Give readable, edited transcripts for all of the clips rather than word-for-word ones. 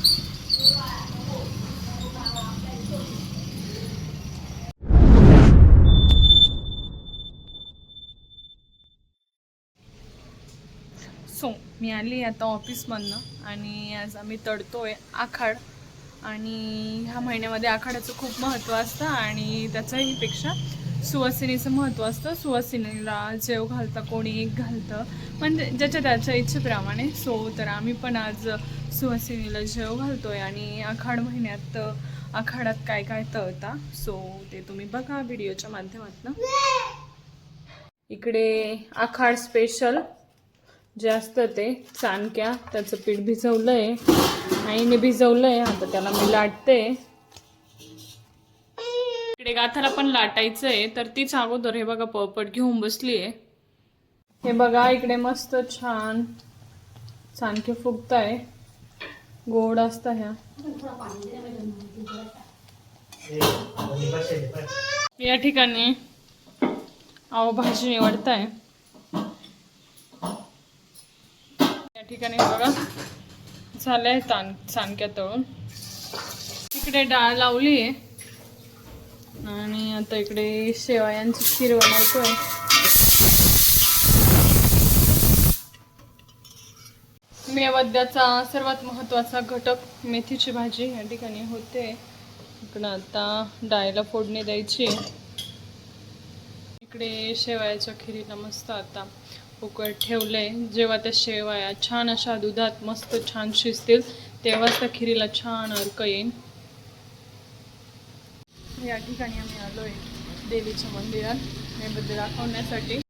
So मी आली आता ऑफिसमधनं आणि आज आम्ही तळतोय आखाड. आणि ह्या महिन्यामध्ये आखाड्याचं खूप महत्त्व असतं आणि त्याच्याही पेक्षा सुवासिनीचं महत्त्व असतं. सुवासिनीला जेव घालतं कोणी एक घालतं, म्हणजे ज्याच्या त्याच्या इच्छेप्रमाणे. सो तर आम्ही पण आज सुवासिनीला जेव घालतोय आणि आखाड महिन्यात आखाड्यात काय काय तळता. सो ते तुम्ही बघा व्हिडिओच्या माध्यमातून. इकडे आखाड स्पेशल जे असतं ते चाणक्या, त्याचं पीठ भिजवलंय, आईने भिजवलंय. आता त्याला मी लाटते. इकडे गाथाला पण लाटायचंय, तर तीच अगोदर हे बघा पळपट घेऊन बसलीये. हे बघा इकडे मस्त छान चाणके फुगताय, गोड असता ह्या. या ठिकाणी अहो भाजी निवडताय. या ठिकाणी बघा झालंय चाणक्या तळून. इकडे डाळ लावली आहे आणि आता इकडे शेवयांची खीर बनवतोय. नैवेद्याचा सर्वात महत्त्वाचा घटक मेथीची भाजी या ठिकाणी होते. इकडं आता डाळीला फोडणी द्यायची. इकडे शेवयाच्या खिरीला मस्त आता उकळ ठेवलंय. जेव्हा त्या शेवया छान अशा दुधात मस्त छान शिजतील तेव्हाच त्या खिरीला छान अर्क येईल. या ठिकाणी आम्ही आलोय देवीच्या मंदिरात नैवेद्य दाखवण्यासाठी.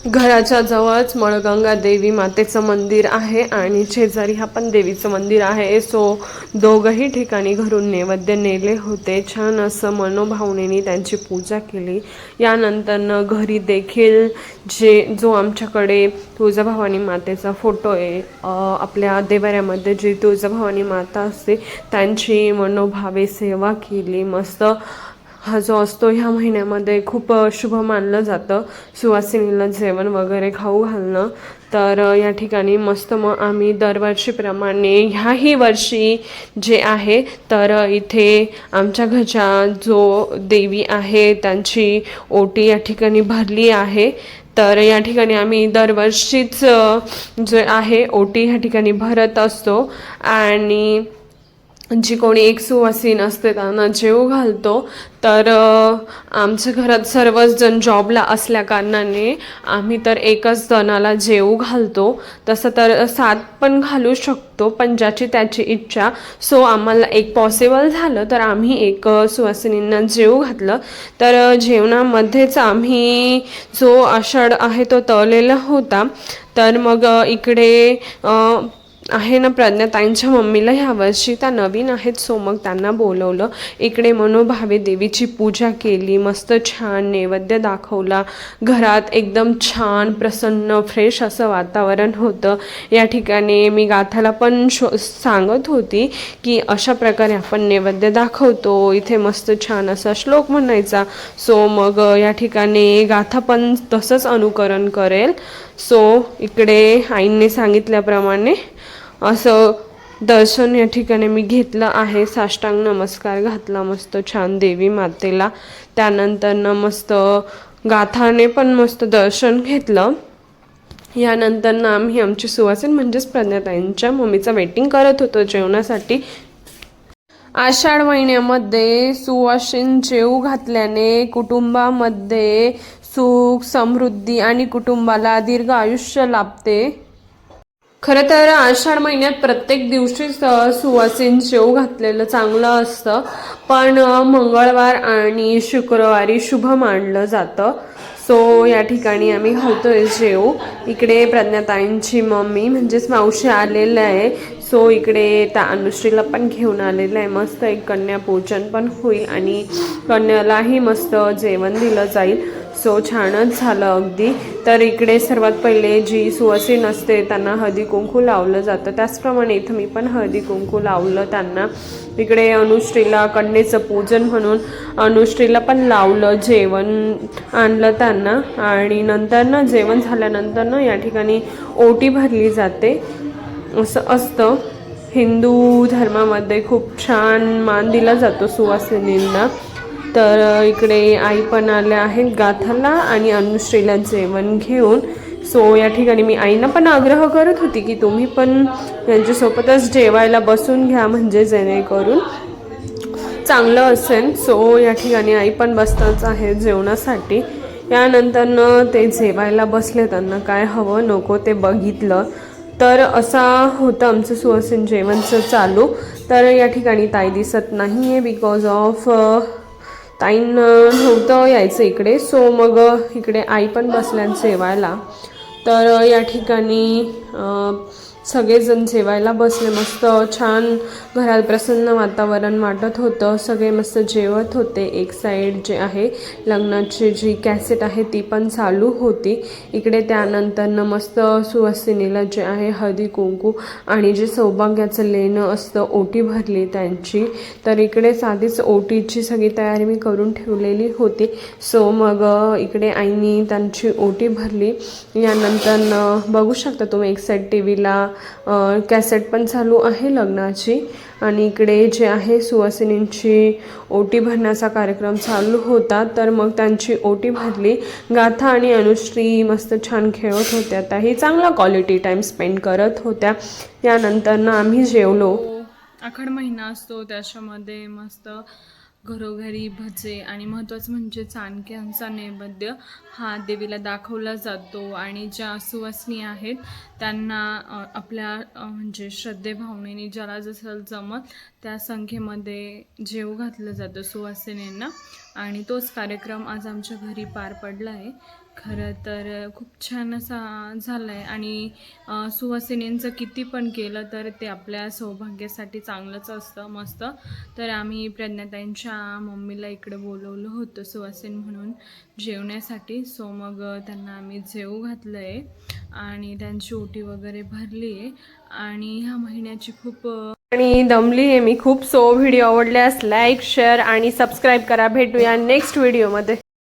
घराच्या जवळच मळगंगा देवी मातेचं मंदिर आहे आणि शेजारी हा पण देवीचं मंदिर आहे. सो दोघंही ठिकाणी घरून नैवेद्य नेले होते. छान असं मनोभावनेने त्यांची पूजा केली. यानंतर घरी देखील जो आमच्याकडे तुळजाभवानी मातेचा फोटो आहे, आपल्या देवाऱ्यामध्ये जी तुळजाभवानी माता असते त्यांची मनोभावे सेवा केली. मस्त हा जो असतो ह्या महिन्यामध्ये खूप शुभ मानलं जातं सुवासिनीला जेवण वगैरे खाऊ घालणं. तर या ठिकाणी मस्त मग आम्ही दरवर्षीप्रमाणे ह्याही वर्षी जे आहे तर इथे आमच्या घरच्या जो देवी आहे त्यांची ओटी या ठिकाणी भरली आहे. तर या ठिकाणी आम्ही दरवर्षीच जे आहे ओटी ह्या ठिकाणी भरत असतो. आणि जी कोणी एक सुवासीन असते त्यांना जेव घालतो. तर आमच्या घरात सर्वच जण जॉबला असल्या कारणाने आम्ही तर एकच जणाला जेव घालतो. तसं तर 7 पण घालू शकतो, पण ज्याची त्याची इच्छा. सो आम्हाला एक पॉसिबल झालं तर आम्ही एक सुवासिनींना जेव घातलं. तर जेवणामध्येच आम्ही जो आषाढ आहे तो तळलेला होता. तर मग इकडे आहे ना, प्रज्ञाताईंच्या मम्मीला ह्या वर्षी त्या नवीन आहेत, सो मग त्यांना बोलवलं. इकडे मनोभावे देवीची पूजा केली, मस्त छान नैवेद्य दाखवला. घरात एकदम छान प्रसन्न फ्रेश असं वातावरण होतं. या ठिकाणी मी गाथाला पण सांगत होती की अशा प्रकारे आपण नैवेद्य दाखवतो, इथे मस्त छान असा श्लोक म्हणायचा. सो मग या ठिकाणी गाथा पण तसंच अनुकरण करेल. सो इकडे आईंनी सांगितल्याप्रमाणे असं दर्शन या ठिकाणी मी घेतलं आहे. साष्टांग नमस्कार घातला मस्त छान देवी मातेला. त्यानंतर मस्त गाथाने पण मस्त दर्शन घेतलं. यानंतर आम्ही आमची सुवासीन म्हणजेच प्रज्ञाताईंच्या मम्मीचं वेटिंग करत होतो जेवणासाठी. आषाढ महिन्यामध्ये सुवासीन जेव घातल्याने कुटुंबामध्ये सुख समृद्धी आणि कुटुंबाला दीर्घ आयुष्य लाभते. खरं तर आषाढ महिन्यात प्रत्येक दिवशी सुवासीन जेव घातलेलं चांगलं असतं, पण मंगळवार आणि शुक्रवारी शुभ मानलं जातं. सो या ठिकाणी आम्ही घालतोय जेव. इकडे प्रज्ञाताईंची मम्मी म्हणजेच मावशी आलेलं आहे. सो इकडे त्या अनुश्रीला पण घेऊन आलेलं आहे. मस्त एक कन्यापूजन पण होईल आणि कन्यालाही मस्त जेवण दिलं जाईल. सो छानच झालं अगदी. तर इकडे सर्वात पहिले जी सुवासीन असते त्यांना हळदी कुंकू लावलं जातं, त्याचप्रमाणे इथं मी पण हळदी कुंकू लावलं त्यांना. इकडे अनुश्रीला कन्येचं पूजन म्हणून अनुश्रीला पण लावलं, जेवण आणलं त्यांना. आणि नंतर जेवण झाल्यानंतर या ठिकाणी ओटी भरली जाते असं असतं. हिंदू धर्मामध्ये खूप छान मान दिला जातो सुवासिनींना. तर इकडे आई पण आल्या आहेत गाथाला आणि अनुश्रीला जेवण घेऊन. सो या ठिकाणी मी आईना पण आग्रह करत होती की तुम्ही पण यांच्यासोबतच जेवायला बसून घ्या, म्हणजे जेणेकरून चांगलं असेल. सो या ठिकाणी आई पण बसताच आहे जेवणासाठी. यानंतर ते जेवायला बसले, त्यांना काय हवं नको ते बघितलं. तर असा होतं आमचं सुवासीन जेवणचं चालू. तर या ठिकाणी ताई दिसत नाही आहे बिकॉज ऑफ ताईंना नव्हतं यायचं इकडे. सो मग इकडे आई पण बसल्यात जेवायला. तर या ठिकाणी सगळेजण जेवायला बसले. मस्त छान घरात प्रसन्न वातावरण वाटत होतं. सगळे मस्त जेवत होते. एक साईड जे आहे लग्नाची जी कॅसेट आहे ती पण चालू होती इकडे. त्यानंतर मस्त सुवासिनीला जे आहे हळदी कुंकू आणि जे सौभाग्याचं लेणं असतं ओटी भरली त्यांची. तर इकडे साधीच ओटीची सगळी तयारी मी करून ठेवलेली होती. सो मग इकडे आईनी त्यांची ओटी भरली. यानंतर बघू शकता तुम्ही एक साईड टी व्हीला कॅसेट पण चालू आहे लग्नाची. आणि इकडे जे आहे सुवासिनींची ओटी भरण्याचा कार्यक्रम चालू होता. तर मग त्यांची ओटी भरली. गाथा आणि अनुश्री मस्त छान खेळत होत्या, त्याही चांगला क्वालिटी टाईम स्पेंड करत होत्या. यानंतर आम्ही जेवलो. आषाढ महिना असतो त्याच्यामध्ये मस्त घरोघरी भजे आणि महत्त्वाचं म्हणजे चाणक्यांचा नैवेद्य हा देवीला दाखवला जातो. आणि ज्या सुवासिनी आहेत त्यांना आपल्या म्हणजे श्रद्धेभावनेने ज्याला जसं जमत त्या संख्येमध्ये जेव घातलं जातं सुवासिनींना. आणि तोच कार्यक्रम आज आमच्या घरी पार पडला आहे. खरं तर खूप छान असा झाला आहे. आणि सुवासिनींचं किती पण केलं तर ते आपल्या सौभाग्यासाठी चांगलंच असतं मस्त. तर आम्ही प्रज्ञाताईंच्या मम्मीला इकडे बोलवलं होतं सुवासिन म्हणून जेवण्यासाठी. सो मग त्यांना आम्ही जेवू घातलं आहे आणि त्यांची ओटी वगैरे भरली आहे. आणि ह्या महिन्याची खूप आणि दमली आहे मी खूप. सो व्हिडिओ आवडल्यास लाईक शेअर आणि सबस्क्राईब करा. भेटूया नेक्स्ट व्हिडिओमध्ये.